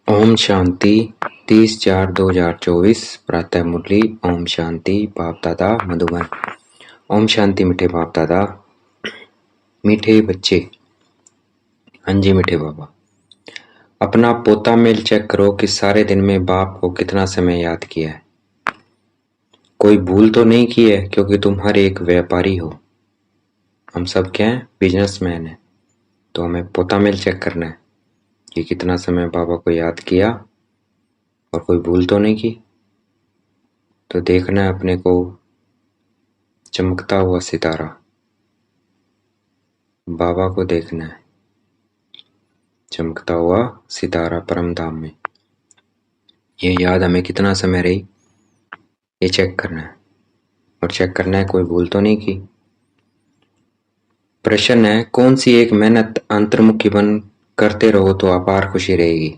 ओम शांति 30/4/2024 प्रातः मुरली। ओम शांति बाप दादा मधुबन। ओम शांति मीठे बाप दादा, मीठे बच्चे। हाँ जी मीठे बाबा, अपना पोता मेल चेक करो कि सारे दिन में बाप को कितना समय याद किया है। कोई भूल तो नहीं की है, क्योंकि तुम हर एक व्यापारी हो। हम सब क्या हैं? बिजनेसमैन है। तो हमें पोता मेल चेक करना है कि कितना समय बाबा को याद किया और कोई भूल तो नहीं की। तो देखना है अपने को चमकता हुआ सितारा, बाबा को देखना है चमकता हुआ सितारा परम धाम में। ये याद हमें कितना समय रही, ये चेक करना है। और चेक करना है कोई भूल तो नहीं की। प्रश्न है, कौन सी एक मेहनत अंतर्मुखी बन करते रहो तो अपार खुशी रहेगी।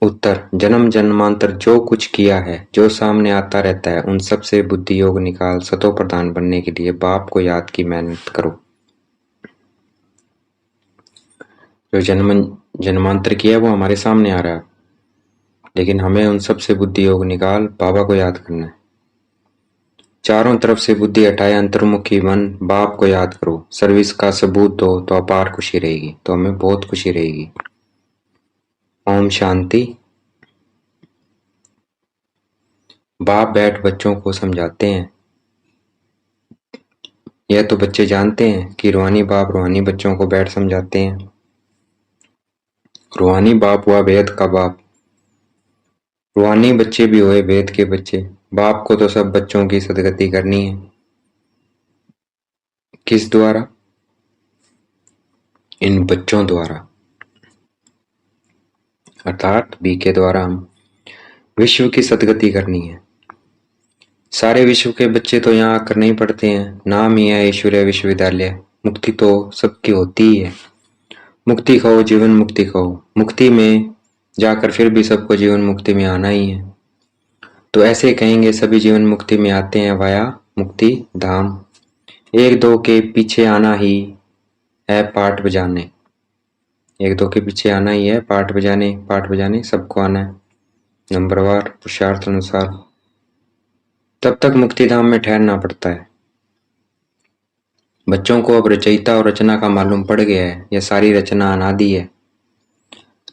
उत्तर, जन्म जन्मांतर जो कुछ किया है, जो सामने आता रहता है, उन सब से बुद्धि योग निकाल सतो प्रधान बनने के लिए बाप को याद की मेहनत करो। जो जन्म जन्मांतर किया वो हमारे सामने आ रहा है, लेकिन हमें उन सब से बुद्धि योग निकाल बाबा को याद करना है। चारों तरफ से बुद्धि हटाए अंतर्मुखी मन बाप को याद करो। सर्विस का सबूत दो तो अपार खुशी रहेगी, तो हमें बहुत खुशी रहेगी। ओम शांति। बाप बैठ बच्चों को समझाते हैं। यह तो बच्चे जानते हैं कि रूहानी बाप रूहानी बच्चों को बैठ समझाते हैं। रूहानी बाप हुआ वेद का बाप, रूहानी बच्चे भी हुए वेद के बच्चे। बाप को तो सब बच्चों की सदगति करनी है। किस द्वारा? इन बच्चों द्वारा, अर्थात बी के द्वारा हम विश्व की सदगति करनी है। सारे विश्व के बच्चे तो यहाँ आकर नहीं पढ़ते हैं, नाम ही है ऐश्वर्य विश्वविद्यालय। मुक्ति तो सबकी होती ही है। मुक्ति खाओ, जीवन मुक्ति खाओ। मुक्ति में जाकर फिर भी सबको जीवन मुक्ति में आना ही है। तो ऐसे कहेंगे सभी जीवन मुक्ति में आते हैं वाया मुक्ति धाम। एक दो के पीछे आना ही है पाठ बजाने। एक दो के पीछे आना ही है पाठ बजाने सबको आना है, नंबरवार पुरुषार्थ अनुसार। तब तक मुक्ति धाम में ठहरना पड़ता है। बच्चों को अब रचयिता और रचना का मालूम पड़ गया है। यह सारी रचना अनादि है।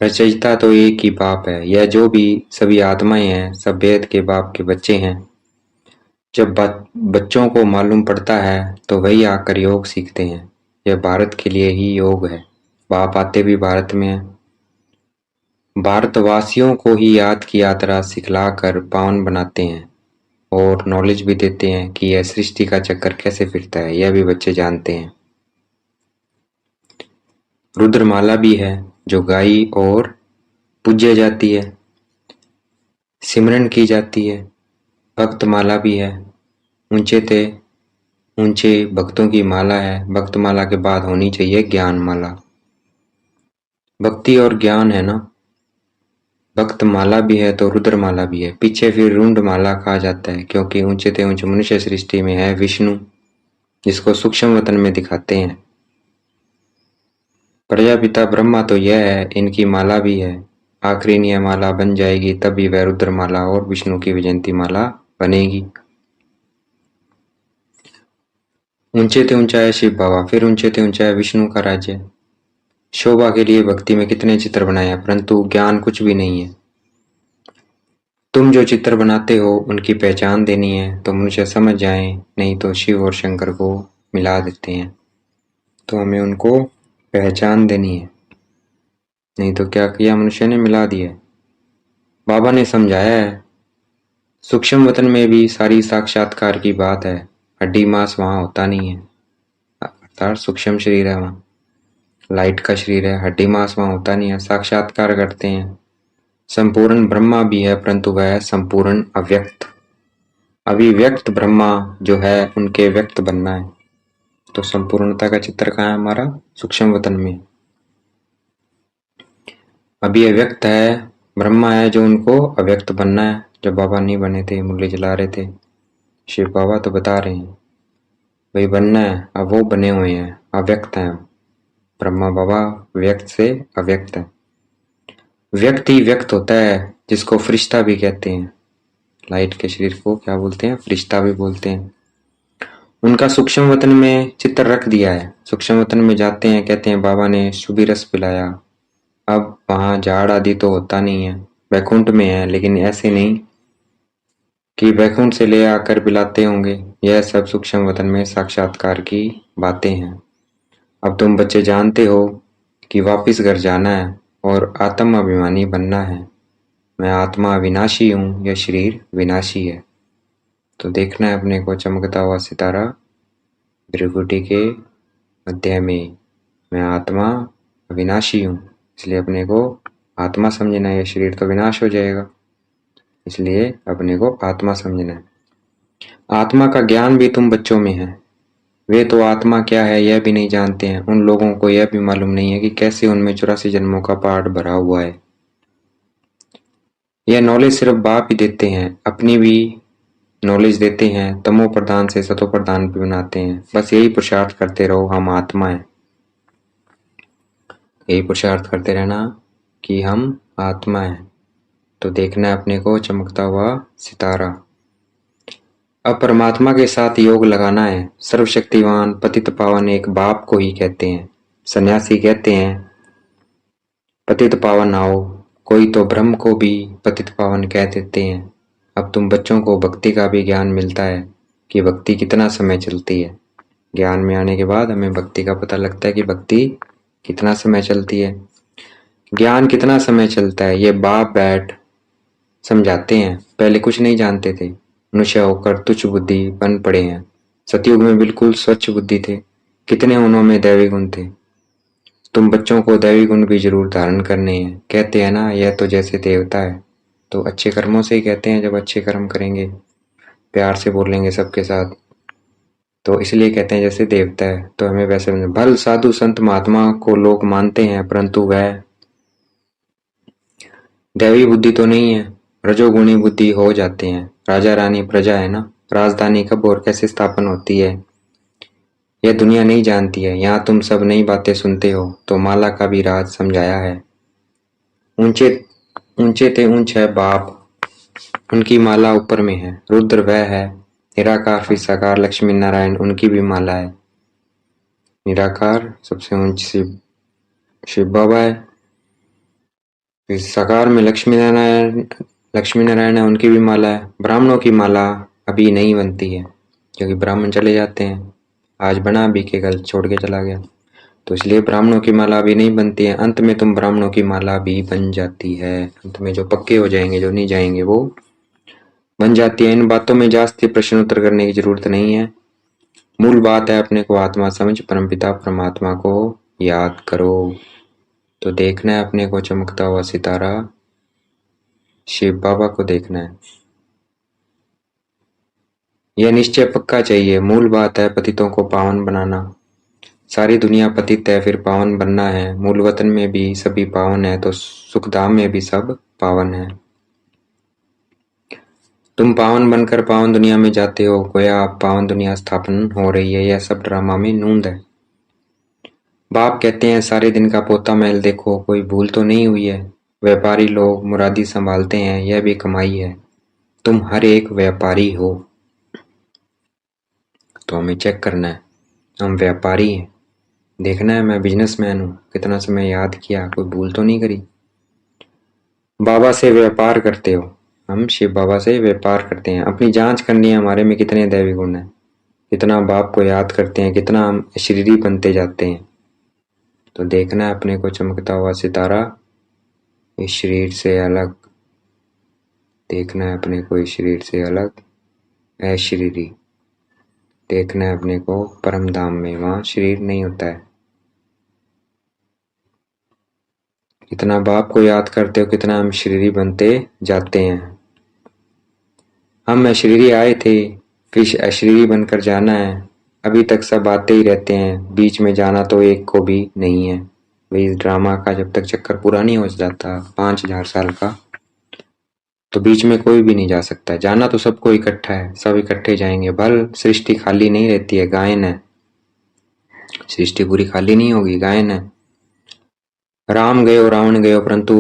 रचयिता तो एक ही बाप है। यह जो भी सभी आत्माएं हैं, सब वेद के बाप के बच्चे हैं। जब बच्चों को मालूम पड़ता है तो वही आकर योग सीखते हैं। यह भारत के लिए ही योग है। बाप आते भी भारत में है। भारतवासियों को ही याद की यात्रा सिखलाकर पावन बनाते हैं और नॉलेज भी देते हैं कि यह सृष्टि का चक्कर कैसे फिरता है। यह भी बच्चे जानते हैं। रुद्रमाला भी है जो गाई और पूज्य जाती है, सिमरन की जाती है। भक्त माला भी है, ऊंचे भक्तों की माला है। भक्त माला के बाद होनी चाहिए ज्ञान माला। भक्ति और ज्ञान है ना। भक्त माला भी है तो रुद्र माला भी है। पीछे फिर रुंड माला कहा जाता है, क्योंकि ऊंचे ते ऊंचे मनुष्य सृष्टि में है विष्णु, जिसको सूक्ष्म वतन में दिखाते हैं। प्रजापिता ब्रह्मा तो यह है, इनकी माला भी है। आखिरी यह माला बन जाएगी तभी वह रुद्र माला और विष्णु की विजयंती माला बनेगी। ऊंचे ते ऊंचा है शिव बाबा, फिर ऊंचे ते ऊंचा है विष्णु का राज्य। शोभा के लिए भक्ति में कितने चित्र बनाए, परंतु ज्ञान कुछ भी नहीं है। तुम जो चित्र बनाते हो उनकी पहचान देनी है तो मनुष्य समझ जाए, नहीं तो शिव और शंकर को मिला देते हैं। तो हमें उनको पहचान देनी है, नहीं तो क्या किया मनुष्य ने, मिला दिया। बाबा ने समझाया है सूक्ष्म वतन में भी सारी साक्षात्कार की बात है। हड्डी मांस वहां होता नहीं है, अर्थात सूक्ष्म शरीर है, वहां लाइट का शरीर है। हड्डी मांस वहां होता नहीं है, साक्षात्कार करते हैं। संपूर्ण ब्रह्मा भी है, परंतु वह है संपूर्ण अव्यक्त। अभिव्यक्त ब्रह्मा जो है उनके व्यक्त बनना है। तो संपूर्णता का चित्र कहाँ है हमारा? सूक्ष्म वतन में। अभी अव्यक्त है ब्रह्मा है जो उनको अव्यक्त बनना है। जब बाबा नहीं बने थे, मुरली जला रहे थे, शिव बाबा तो बता रहे हैं भाई बनना है। अब वो बने हुए हैं, अव्यक्त हैं। ब्रह्मा बाबा व्यक्त से अव्यक्त है। व्यक्ति व्यक्त होता है जिसको फरिश्ता भी कहते हैं। लाइट के शरीर को क्या बोलते हैं? फरिश्ता भी बोलते हैं। उनका सूक्ष्म वतन में चित्र रख दिया है। सूक्ष्म वतन में जाते हैं, कहते हैं बाबा ने शुभी रस पिलाया। अब वहां झाड़ आदि तो होता नहीं है, वैकुंठ में है, लेकिन ऐसे नहीं कि वैकुंठ से ले आकर पिलाते होंगे। यह सब सूक्ष्म वतन में साक्षात्कार की बातें हैं। अब तुम बच्चे जानते हो कि वापिस घर जाना है और आत्म अभिमानी बनना है। मैं आत्मा अविनाशी हूँ, यह शरीर विनाशी है। तो देखना है अपने को चमकता हुआ सितारा भृगुटी के मध्य में। मैं आत्मा अविनाशी हूँ, इसलिए अपने को आत्मा समझना है। यह शरीर तो विनाश हो जाएगा, इसलिए अपने को आत्मा समझना है। आत्मा का ज्ञान भी तुम बच्चों में है। वे तो आत्मा क्या है यह भी नहीं जानते हैं। उन लोगों को यह भी मालूम नहीं है कि कैसे उनमें 84 जन्मों का पाठ भरा हुआ है। यह नॉलेज सिर्फ बाप ही देते हैं, अपनी भी नॉलेज देते हैं, तमो प्रधान से सतो प्रधान भी बनाते हैं। बस यही पुरुषार्थ करते रहो, हम आत्मा है। यही पुरुषार्थ करते रहना कि हम आत्मा है। तो देखना है अपने को चमकता हुआ सितारा। अब परमात्मा के साथ योग लगाना है। सर्वशक्तिवान पतित पावन एक बाप को ही कहते हैं। सन्यासी कहते हैं पतित पावन आओ, कोई तो ब्रह्म को भी पतित पावन कह देते हैं। अब तुम बच्चों को भक्ति का भी ज्ञान मिलता है कि भक्ति कितना समय चलती है। ज्ञान में आने के बाद हमें भक्ति का पता लगता है कि भक्ति कितना समय चलती है। ज्ञान कितना समय चलता है ये बाप बैठ समझाते हैं। पहले कुछ नहीं जानते थे, मनुष्य होकर तुच्छ बुद्धि बन पड़े हैं। सतयुग में बिल्कुल स्वच्छ बुद्धि थे, कितने उनमें दैवी गुण थे। तुम बच्चों को दैवी गुण भी जरूर धारण करने हैं। कहते हैं ना यह तो जैसे देवता है, तो अच्छे कर्मों से ही कहते हैं। जब अच्छे कर्म करेंगे, प्यार से बोलेंगे सबके साथ, तो इसलिए कहते हैं जैसे देवता है। तो हमें वैसे भल साधु संत महात्मा को लोग मानते हैं, परंतु वह दैवी बुद्धि तो नहीं है, रजोगुणी बुद्धि हो जाते हैं। राजा रानी प्रजा है ना, राजधानी कब और कैसे स्थापन होती है यह दुनिया नहीं जानती है। यहाँ तुम सब नई बातें सुनते हो, तो माला का भी राज समझाया है। ऊंचे ऊंचे ते ऊंच है बाप, उनकी माला ऊपर में है। रुद्र वह है, निराकार फिर साकार लक्ष्मी नारायण, उनकी भी माला है। निराकार सबसे ऊंच शिव बाबा है, फिर साकार में लक्ष्मी नारायण है, उनकी भी माला है। ब्राह्मणों की माला अभी नहीं बनती है, क्योंकि ब्राह्मण चले जाते हैं। आज बना अभी के कल छोड़ के चला गया, तो इसलिए ब्राह्मणों की माला अभी नहीं बनती है। अंत में तुम ब्राह्मणों की माला भी बन जाती है। अंत में जो पक्के हो जाएंगे, जो नहीं जाएंगे, वो बन जाती है। इन बातों में जास्ती प्रश्न उत्तर करने की जरूरत नहीं है। मूल बात है अपने को आत्मा समझ परमपिता परमात्मा को याद करो। तो देखना है अपने को चमकता हुआ सितारा शिव बाबा को देखना है। यह निश्चय पक्का चाहिए। मूल बात है पतितों को पावन बनाना। सारी दुनिया पतित है, फिर पावन बनना है। मूल वतन में भी सभी पावन है, तो सुखधाम में भी सब पावन है। तुम पावन बनकर पावन दुनिया में जाते हो, गोया पावन दुनिया स्थापन हो रही है। यह सब ड्रामा में नूंद है। बाप कहते हैं सारे दिन का पोता महल देखो, कोई भूल तो नहीं हुई है। व्यापारी लोग मुरादी संभालते हैं, यह भी कमाई है। तुम हर एक व्यापारी हो, तो हमें चेक करना है हम व्यापारी हैं। देखना है मैं बिजनेसमैन हूँ, कितना समय याद किया, कोई भूल तो नहीं करी। बाबा से व्यापार करते हो, हम शिव बाबा से व्यापार करते हैं। अपनी जांच करनी है हमारे में कितने दैवी गुण हैं, कितना बाप को याद करते हैं, कितना हम शरीरी बनते जाते हैं। तो देखना है अपने को चमकता हुआ सितारा इस शरीर से अलग। देखना है अपने को इस शरीर से अलग अशरीरी। देखना है अपने को परम धाम में, वहां शरीर नहीं होता है। कितना बाप को याद करते हो, कितना हम शरीरी बनते जाते हैं। हम अशरीरी आए थे, फिर अशरीरी बनकर जाना है। अभी तक सब आते ही रहते हैं, बीच में जाना तो एक को भी नहीं है। वही ड्रामा का जब तक चक्कर पूरा नहीं हो जाता 5000 साल का, तो बीच में कोई भी नहीं जा सकता। जाना तो सबको इकट्ठा है, सब इकट्ठे जाएंगे। भल सृष्टि खाली नहीं रहती है, गायन है। सृष्टि पूरी खाली नहीं होगी, गायन है। राम गयो रावण गयो, परंतु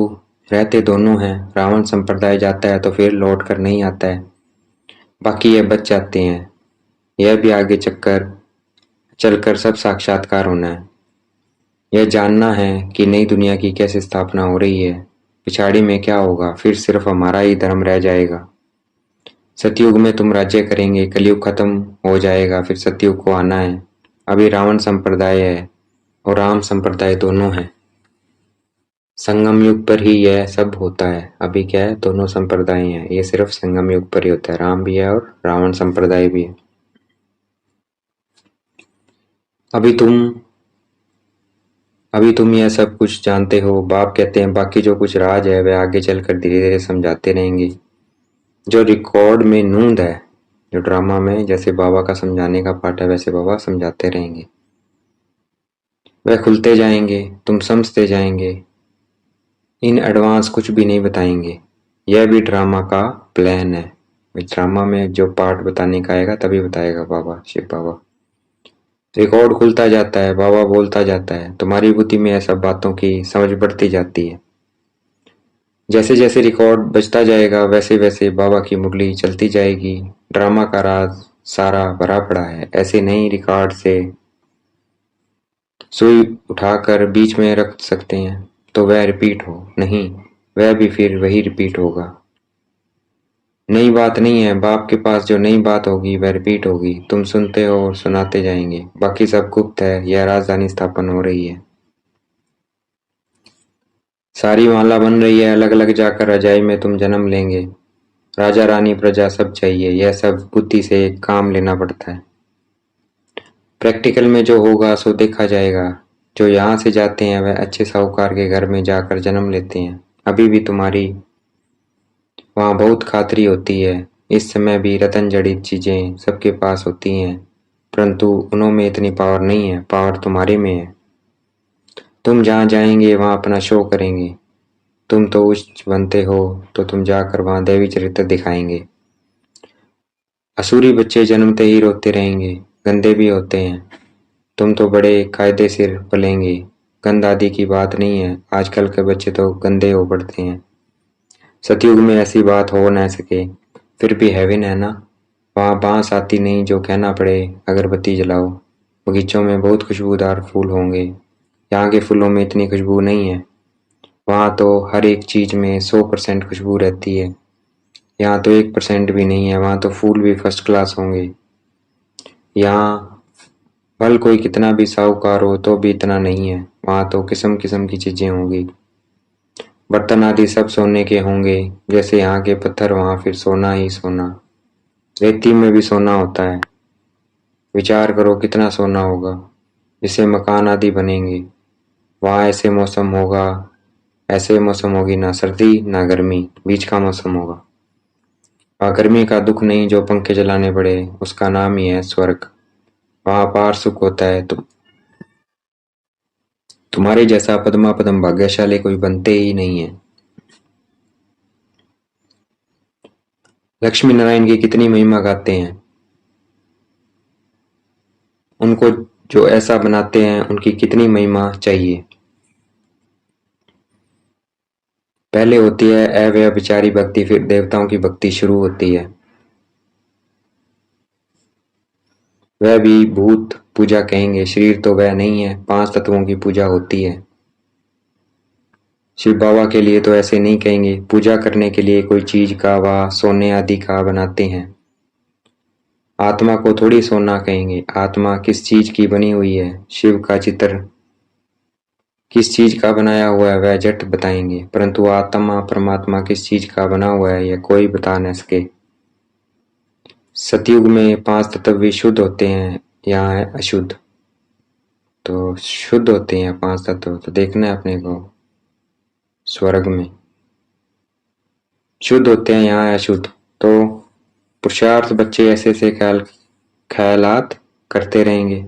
रहते दोनों हैं। रावण संप्रदाय जाता है तो फिर लौट कर नहीं आता है, बाकी ये बच जाते हैं। यह भी आगे चक्कर चलकर सब साक्षात्कार होना है। यह जानना है कि नई दुनिया की कैसे स्थापना हो रही है, पिछाड़ी में क्या होगा, फिर सिर्फ हमारा ही धर्म रह जाएगा। सतयुग में तुम राज्य करेंगे, कलयुग खत्म हो जाएगा, फिर सतयुग को आना है। अभी रावण संप्रदाय है और राम संप्रदाय दोनों है। संगम युग पर ही यह सब होता है। अभी क्या है, दोनों संप्रदाय हैं, ये सिर्फ संगम युग पर ही होता है। राम भी है और रावण संप्रदाय भी है। अभी तुम अभी तुम यह सब कुछ जानते हो। बाप कहते हैं बाकी जो कुछ राज है वह आगे चलकर धीरे धीरे समझाते रहेंगे। जो रिकॉर्ड में नूंद है, जो ड्रामा में जैसे बाबा का समझाने का पार्ट है, वैसे बाबा समझाते रहेंगे। वह खुलते जाएंगे, तुम समझते जाएंगे। इन एडवांस कुछ भी नहीं बताएंगे। यह भी ड्रामा का प्लान है। ड्रामा में जो पार्ट बताने का आएगा तभी बताएगा बाबा, शिव बाबा। रिकॉर्ड खुलता जाता है, बाबा बोलता जाता है, तुम्हारी बुद्धि में यह सब बातों की समझ बढ़ती जाती है। जैसे जैसे रिकॉर्ड बजता जाएगा वैसे वैसे बाबा की मुरली चलती जाएगी। ड्रामा का राज सारा भरा पड़ा है। ऐसे नहीं रिकॉर्ड से सुई उठाकर बीच में रख सकते हैं तो वह रिपीट हो, नहीं, वह भी फिर वही रिपीट होगा। नई बात नहीं है। बाप के पास जो नई बात होगी वह रिपीट होगी। तुम सुनते हो और सुनाते जाएंगे, बाकी सब गुप्त है। यह राजधानी स्थापन हो रही है, सारी माला बन रही है। अलग अलग जाकर रजाई में तुम जन्म लेंगे। राजा रानी प्रजा सब चाहिए। यह सब बुद्धि से काम लेना पड़ता है। प्रैक्टिकल में जो होगा सो देखा जाएगा। जो यहाँ से जाते हैं वह अच्छे साहूकार के घर में जाकर जन्म लेते हैं। अभी भी तुम्हारी वहाँ बहुत खातरी होती है। इस समय भी रतन जड़ित चीजें सबके पास होती हैं, परंतु उनों में इतनी पावर नहीं है। पावर तुम्हारे में है। तुम जहाँ जाएंगे वहाँ अपना शो करेंगे। तुम तो उच्च बनते हो तो तुम जाकर वहाँ देवी चरित्र दिखाएंगे। असुरी बच्चे जन्मते ही रोते रहेंगे, गंदे भी होते हैं। तुम तो बड़े कायदे से पलेंगे। गंद आदि की बात नहीं है। आजकल के बच्चे तो गंदे हो पड़ते हैं। सतयुग में ऐसी बात हो न सके। फिर भी हेवन है ना, वहाँ बांस आती नहीं जो कहना पड़े अगरबत्ती जलाओ। बगीचों में बहुत खुशबूदार फूल होंगे। यहाँ के फूलों में इतनी खुशबू नहीं है। वहाँ तो हर एक चीज में 100% खुशबू रहती है। यहाँ तो 1% भी नहीं है। वहाँ तो फूल भी फर्स्ट क्लास होंगे। यहाँ फल कोई कितना भी साहूकार हो तो भी इतना नहीं है। वहाँ तो किस्म किस्म की चीजें होंगी। बर्तन आदि सब सोने के होंगे। जैसे यहाँ के पत्थर वहाँ फिर सोना ही सोना। रेती में भी सोना होता है। विचार करो कितना सोना होगा। जिससे मकान आदि बनेंगे। वहाँ ऐसे मौसम होगा, ऐसे मौसम होगी, ना सर्दी ना गर्मी, बीच का मौसम होगा। वहाँ गर्मी का दुख नहीं जो पंखे चलाने पड़े, उसका नाम ही है स्वर्ग। वहाँ अपार सुख होता है। तुम्हारे जैसा पद्मा पदम भाग्यशाली कोई बनते ही नहीं है। लक्ष्मी नारायण की कितनी महिमा गाते हैं। उनको जो ऐसा बनाते हैं उनकी कितनी महिमा चाहिए। पहले होती है अव्यभिचारी भक्ति, फिर देवताओं की भक्ति शुरू होती है। वह भी भूत पूजा कहेंगे, शरीर तो वह नहीं है। 5 तत्वों की पूजा होती है। शिव बाबा के लिए तो ऐसे नहीं कहेंगे। पूजा करने के लिए कोई चीज का व सोने आदि का बनाते हैं। आत्मा को थोड़ी सोना कहेंगे। आत्मा किस चीज की बनी हुई है, शिव का चित्र किस चीज का बनाया हुआ है वह झट बताएंगे, परंतु आत्मा परमात्मा किस चीज का बना हुआ है यह कोई बता न सके। सतयुग में 5 तत्व भी शुद्ध होते हैं, यहाँ है अशुद्ध। तो शुद्ध होते हैं 5 तत्व, तो देखना है अपने को। स्वर्ग में शुद्ध होते हैं, यहाँ है अशुद्ध। तो पुरुषार्थ बच्चे ऐसे ऐसे ख्यालात करते रहेंगे।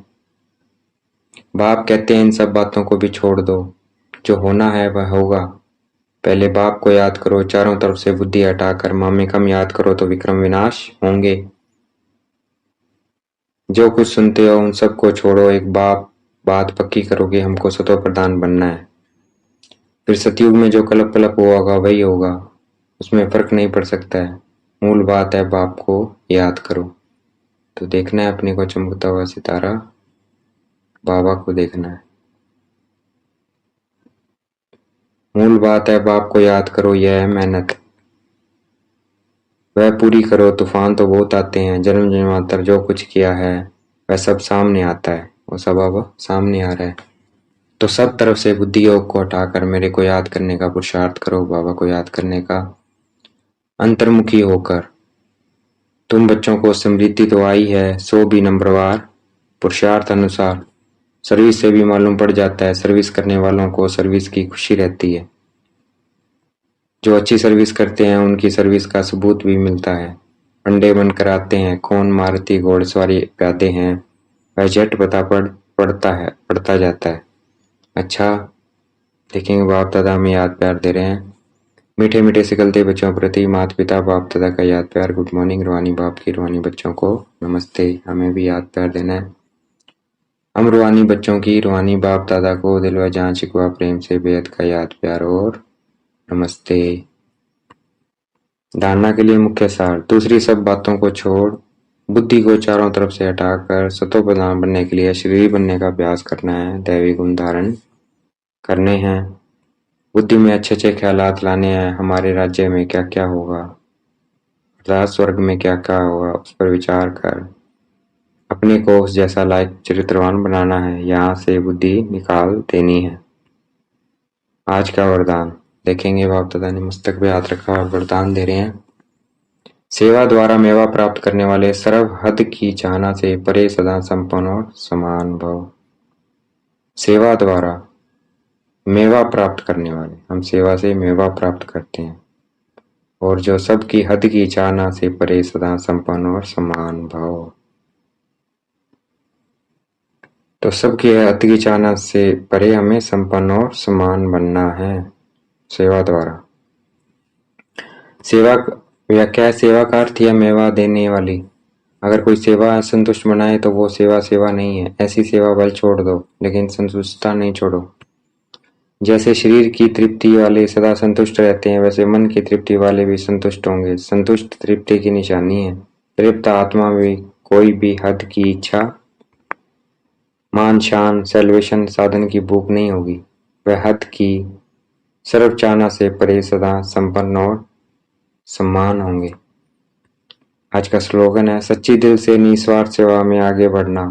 बाप कहते हैं इन सब बातों को भी छोड़ दो। जो होना है वह होगा। पहले बाप को याद करो। चारों तरफ से बुद्धि हटाकर मामे कम याद करो तो विक्रम विनाश होंगे। जो कुछ सुनते हो उन सबको छोड़ो। एक बात पक्की करो कि हमको सतो प्रधान बनना है। फिर सतयुग में जो कलप कलप हुआ होगा वही होगा, उसमें फर्क नहीं पड़ सकता है। मूल बात है बाप को याद करो। तो देखना है अपने को चमकता हुआ सितारा, बाबा को देखना है। मूल बात है बाप को याद करो, यह है मेहनत, वह पूरी करो। तूफान तो बहुत आते हैं, जन्म जन्मांतर जो कुछ किया है वह सब सामने आता है, वो सब अब सामने आ रहा है। तो सब तरफ से बुद्धि योग को हटाकर मेरे को याद करने का पुरुषार्थ करो, बाबा को याद करने का अंतर्मुखी होकर। तुम बच्चों को समृद्धि तो आई है 100 भी नंबरवार, पुरुषार्थ अनुसार। सर्विस से भी मालूम पड़ जाता है, सर्विस करने वालों को सर्विस की खुशी रहती है। जो अच्छी सर्विस करते हैं उनकी सर्विस का सबूत भी मिलता है। अंडे बनकर आते हैं, कौन मारुति घोड़सवारी प्यादे हैं, वह झट पड़ता जाता है। अच्छा, देखेंगे बाप दादा हमें याद प्यार दे रहे हैं। मीठे मीठे सिकलते बच्चों प्रति माता पिता बाप दादा का याद प्यार। गुड मॉर्निंग रूहानी बाप की रूहानी बच्चों को नमस्ते। हमें भी याद प्यार देना है। हम रूहानी बच्चों की रूहानी बाप दादा को दिल व जान शिकवा प्रेम से बेहद का याद प्यार और नमस्ते। धारणा के लिए मुख्य सार। दूसरी सब बातों को छोड़ बुद्धि को चारों तरफ से हटाकर सतोप्रधान बनने के लिए शरीर बनने का अभ्यास करना है। दैवी गुण धारण करने हैं। बुद्धि में अच्छे अच्छे ख्यालात लाने हैं। हमारे राज्य में क्या क्या होगा, अर्थात स्वर्ग में क्या क्या होगा, उस पर विचार कर अपने को उस जैसा लायक चरित्रवान बनाना है। यहाँ से बुद्धि निकाल देनी है। आज का वरदान देखेंगे। बाप दादा ने मस्तक पे हाथ रखा और वरदान दे रहे हैं। सेवा द्वारा मेवा प्राप्त करने वाले सर्व हद की चाहना से परे सदा संपन्न और समान भव। सेवा द्वारा मेवा प्राप्त करने वाले, हम सेवा से मेवा प्राप्त करते हैं, और जो सबकी हद की चाहना से परे सदा संपन्न और समान भव। तो सबकी हद की चाहना से परे हमें संपन्न और समान बनना है सेवा द्वारा। सेवा व्याख्या है, सेवा का अर्थ है मेवा देने वाली। अगर कोई सेवा संतुष्ट बनाए तो वो सेवा नहीं है। ऐसी सेवा बल छोड़ दो, लेकिन संतुष्टता नहीं छोड़ो। जैसे शरीर की तृप्ति वाले सदा संतुष्ट रहते हैं, वैसे मन की तृप्ति वाले भी संतुष्ट होंगे। संतुष्ट तृप्ति की निशानी है। तृप्त आत्मा में कोई भी हद की इच्छा, मान शान, सेल्वेशन, साधन की भूख नहीं होगी। वह हद की सर्व चाहना से परे सदा संपन्न और सम्मान होंगे। आज का स्लोगन है, सच्ची दिल से निस्वार्थ सेवा में आगे बढ़ना,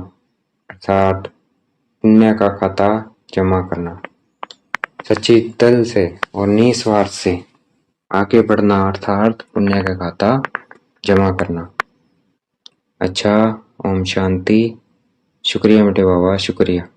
अर्थात पुण्य का खाता जमा करना। सच्ची दिल से और निस्वार्थ से आगे बढ़ना, अर्थात पुण्य का खाता जमा करना। अच्छा, ओम शांति। शुक्रिया बेटे बाबा, शुक्रिया।